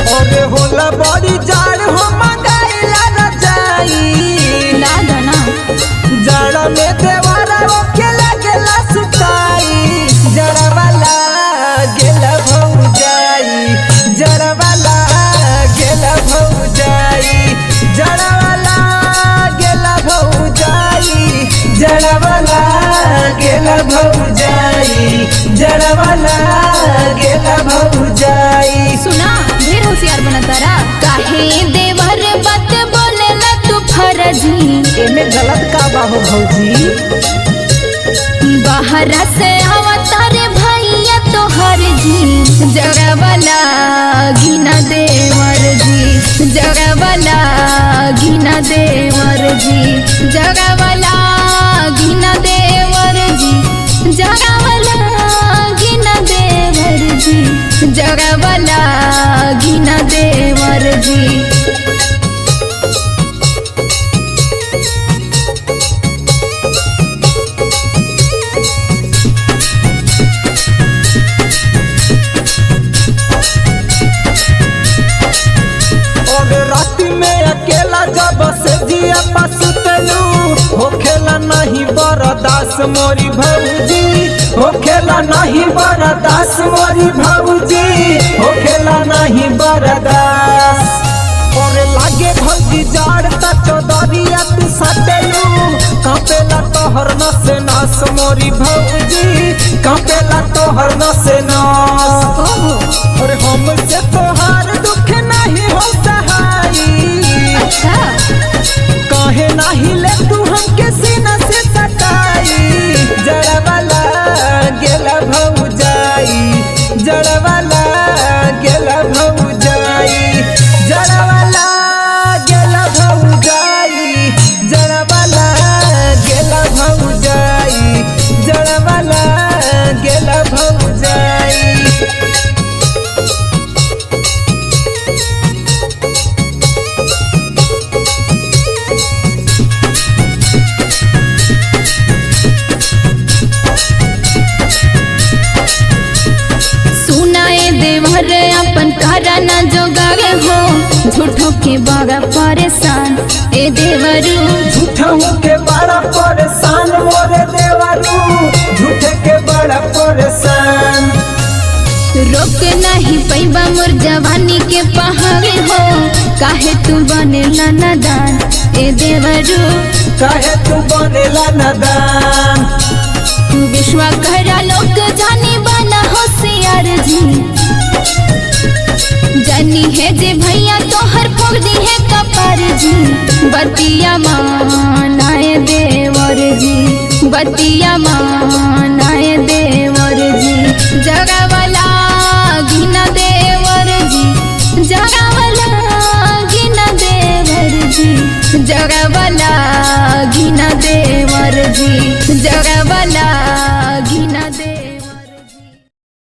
बड़ी जाड़ हो मंगाइला रजाई ना गाना जड़ में देवारा खेला गेला सुताई जड़ वाला गेला भौजाई जड़ वाला गेला भौजाई जड़ वाला गेला भौजाई जड़ वाला गेला भौजाई जड़ वाला गेला भौजाई। सुना ढेर होशियार बना तारा काहे देवर बात बोले ना तू फर्जी एमे गलत का बाहो भौजी बाहर से अवतारे भैया तो हर जी जगह वाला गिना देवर जी जगह वाला गिना देवर जी जगह वाला गिना देवर जी जगह वाला गिना देवर जी जगह वाला गिना देवर जी। अकेला जब से जिया पसुतलू होखेला नहीं बरदास मोरी भौजी होखेला नहीं बरदास मोरी भौजी होखेला नहीं बरदास और लागे भौजी जाड़ ता चौदरिया तू सटलू कापेला तोहर नस नास मोरी भौजी कापेला तोहर नस नास और हमसे तोहार दुख नहीं हो सहाई काहे नाही ले तू हमके सीना से सटाई जड़ वाला गेला भौजाई जड़ वाला गेला भौजाई जड़ वाला गेला भौजाई जड़ वाला गेला भौजाई जड़ वाला गेला भौजाई। अपन कराना जोगावे हो झूठों के बड़ा परेशान ए देवरू झूठों के बड़ा परेशान मोरे देवरू झूठे के बड़ा परेशान रोक नहीं पैबा मोर जवानी के पहावे हो काहे तू बनेला नादान ए देवरू काहे तू बनेला नादान तू विश्वास करा लोग जानी बना होशियार जी जानी है जे भैया तोहर फोड़ दी है कपार जी बतिया मानाए देवर जी बतिया मान